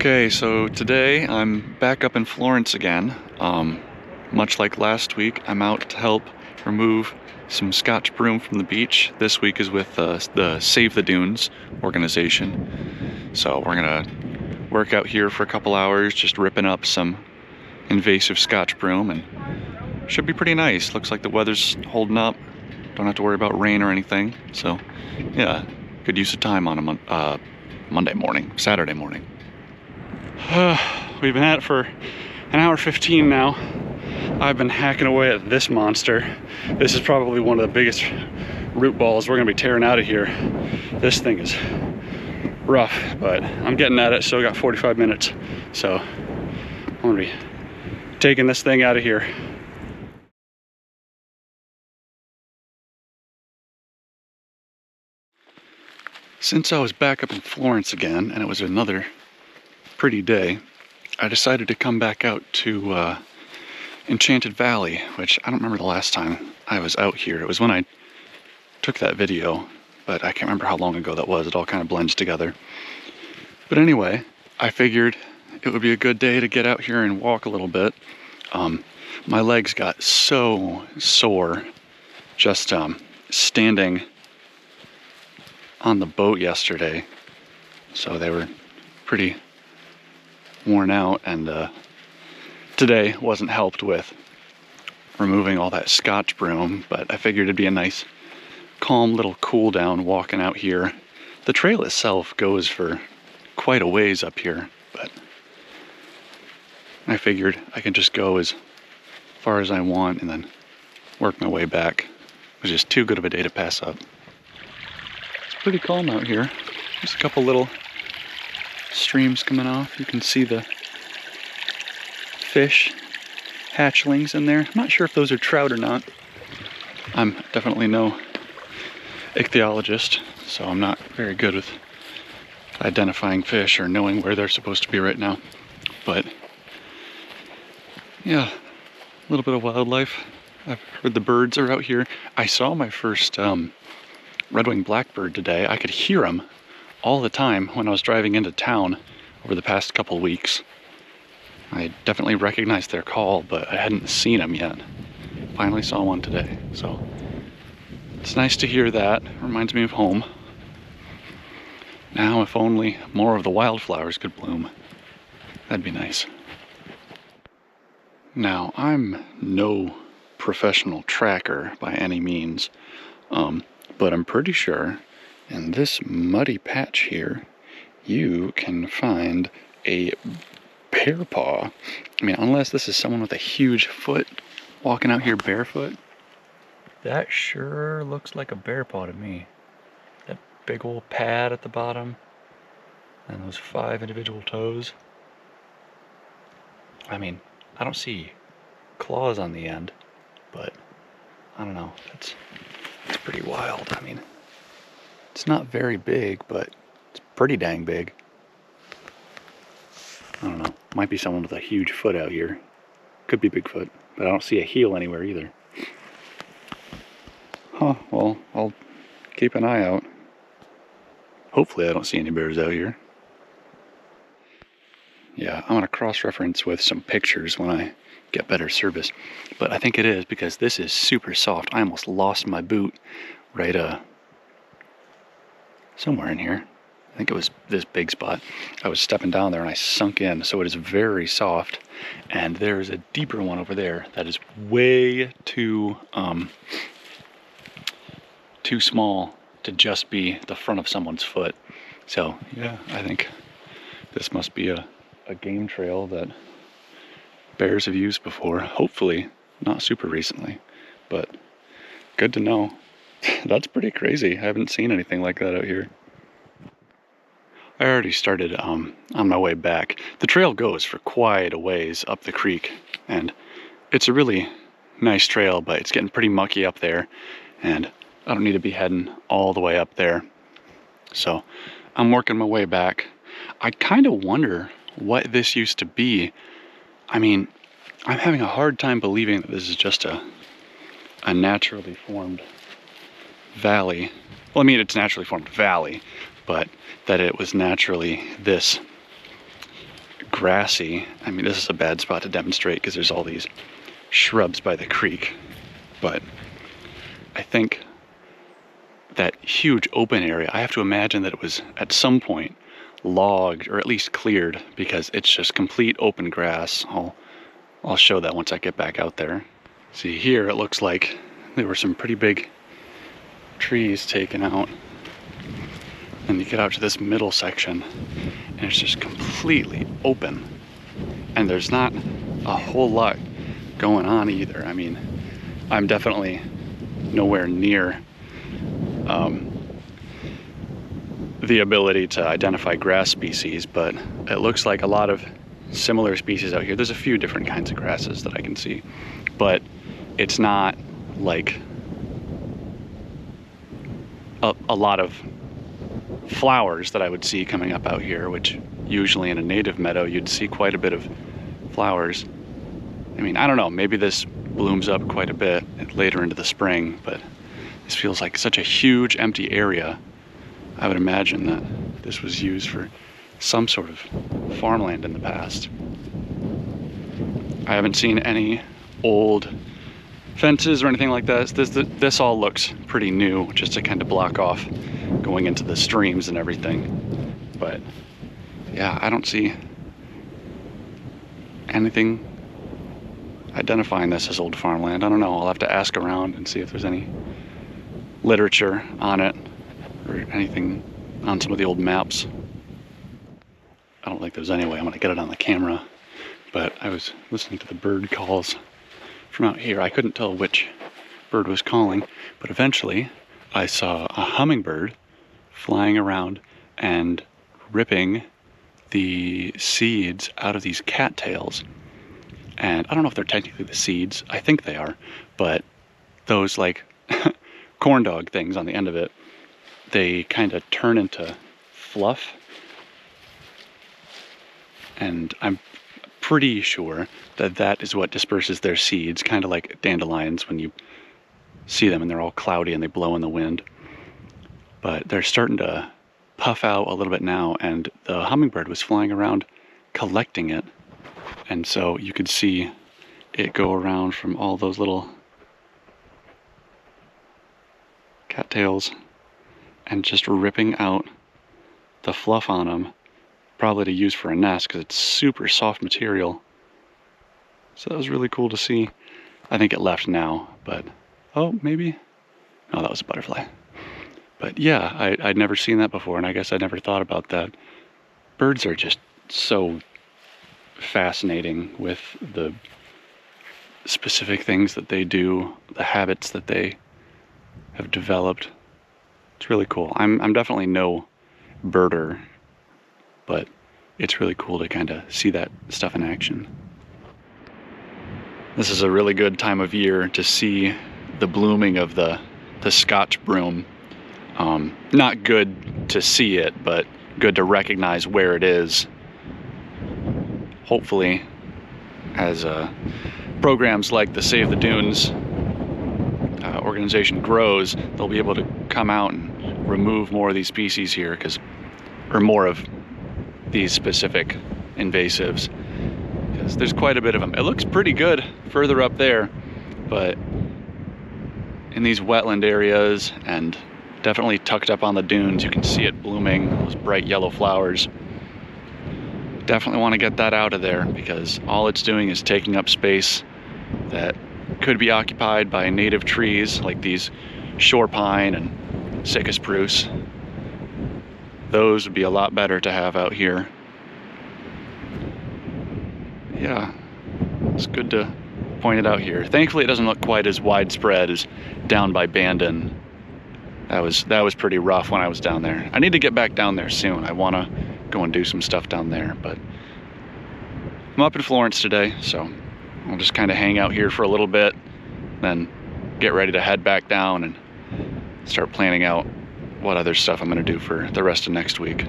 Okay, so today I'm back up in Florence again. Much like last week, I'm out to help remove some Scotch Broom from the beach. This week is with the Save the Dunes organization. So we're gonna work out here for a couple hours, just ripping up some invasive Scotch Broom, and should be pretty nice. Looks like the weather's holding up. Don't have to worry about rain or anything. So yeah, good use of time on a Saturday morning. We've been at it for an hour 15 now. I've been hacking away at this monster. This is probably one of the biggest root balls we're gonna be tearing out of here. This thing is rough, but I'm getting at it. Still got 45 minutes. So I'm gonna be taking this thing out of here. Since I was back up in Florence again, and it was another pretty day, I decided to come back out to Enchanted Valley, which I don't remember the last time I was out here. It was when I took that video, but I can't remember how long ago that was. It all kind of blends together. But anyway, I figured it would be a good day to get out here and walk a little bit. My legs got so sore just standing on the boat yesterday, so they were pretty worn out, and today wasn't helped with removing all that Scotch Broom, but I figured it'd be a nice calm little cool down walking out here. The trail itself goes for quite a ways up here, but I figured I can just go as far as I want and then work my way back. It was just too good of a day to pass up. It's pretty calm out here. Just a couple little streams coming off. You can see the fish hatchlings in there. I'm not sure if those are trout or not. I'm definitely no ichthyologist, so I'm not very good with identifying fish or knowing where they're supposed to be right now. But yeah, a little bit of wildlife. I've heard the birds are out here. I saw my first red-winged blackbird today. I could hear them all the time when I was driving into town over the past couple weeks. I definitely recognized their call, but I hadn't seen them yet. Finally saw one today, so it's nice to hear that. Reminds me of home. Now, if only more of the wildflowers could bloom, that'd be nice. Now, I'm no professional tracker by any means, but I'm pretty sure in this muddy patch here, you can find a bear paw. I mean, unless this is someone with a huge foot walking out here barefoot. That sure looks like a bear paw to me. That big old pad at the bottom, and those 5 individual toes. I mean, I don't see claws on the end, but I don't know. That's pretty wild. I mean, it's not very big, but it's pretty dang big. I don't know. Might be someone with a huge foot out here. Could be Bigfoot, but I don't see a heel anywhere either. Huh, well, I'll keep an eye out. Hopefully I don't see any bears out here. Yeah, I'm gonna cross-reference with some pictures when I get better service. But I think it is because this is super soft. I almost lost my boot right somewhere in here. I think it was this big spot. I was stepping down there and I sunk in, so it is very soft. And there's a deeper one over there that is way too small to just be the front of someone's foot. So yeah, I think this must be a game trail that bears have used before. Hopefully not super recently, but good to know. That's pretty crazy. I haven't seen anything like that out here. I already started on my way back. The trail goes for quite a ways up the creek, and it's a really nice trail, but it's getting pretty mucky up there, and I don't need to be heading all the way up there. So I'm working my way back. I kind of wonder what this used to be. I mean, I'm having a hard time believing that this is just a naturally formed valley. Well, I mean, it's naturally formed valley, but that it was naturally this grassy. I mean, this is a bad spot to demonstrate because there's all these shrubs by the creek, but I think that huge open area, I have to imagine that it was at some point logged or at least cleared, because it's just complete open grass. I'll show that once I get back out there. See, here it looks like there were some pretty big trees taken out, and you get out to this middle section and it's just completely open, and there's not a whole lot going on either. I mean, I'm definitely nowhere near the ability to identify grass species, but it looks like a lot of similar species out here. There's a few different kinds of grasses that I can see, but it's not like a lot of flowers that I would see coming up out here, which usually in a native meadow you'd see quite a bit of flowers. I mean, I don't know, maybe this blooms up quite a bit later into the spring, but this feels like such a huge empty area. I would imagine that this was used for some sort of farmland in the past. I haven't seen any old fences or anything like that. This all looks pretty new, just to kind of block off going into the streams and everything. But yeah, I don't see anything identifying this as old farmland. I don't know, I'll have to ask around and see if there's any literature on it or anything on some of the old maps. I don't think there's any way I'm gonna get it on the camera, but I was listening to the bird calls from out here. I couldn't tell which bird was calling, but eventually I saw a hummingbird flying around and ripping the seeds out of these cattails. And I don't know if they're technically the seeds, I think they are, but those like corn dog things on the end of it, they kind of turn into fluff. And I'm pretty sure that that is what disperses their seeds, kind of like dandelions when you see them and they're all cloudy and they blow in the wind. But they're starting to puff out a little bit now, and the hummingbird was flying around collecting it. And so you could see it go around from all those little cattails and just ripping out the fluff on them, probably to use for a nest because it's super soft material. So that was really cool to see. I think it left now, but oh, maybe? No, that was a butterfly. But yeah, I'd never seen that before, and I guess I never thought about that. Birds are just so fascinating with the specific things that they do, the habits that they have developed. It's really cool. I'm definitely no birder, but it's really cool to kind of see that stuff in action. This is a really good time of year to see the blooming of the Scotch Broom. Not good to see it, but good to recognize where it is. Hopefully, as programs like the Save the Dunes organization grows, they'll be able to come out and remove more of these species here, or more of these specific invasives, because there's quite a bit of them. It looks pretty good further up there, but in these wetland areas and definitely tucked up on the dunes, you can see it blooming, those bright yellow flowers. Definitely want to get that out of there, because all it's doing is taking up space that could be occupied by native trees like these shore pine and Sitka spruce. Those would be a lot better to have out here. Yeah, it's good to point it out here. Thankfully it doesn't look quite as widespread as down by Bandon. That was pretty rough when I was down there. I need to get back down there soon. I want to go and do some stuff down there, but I'm up in Florence today, so I'll just kind of hang out here for a little bit, then get ready to head back down and start planning out what other stuff I'm going to do for the rest of next week.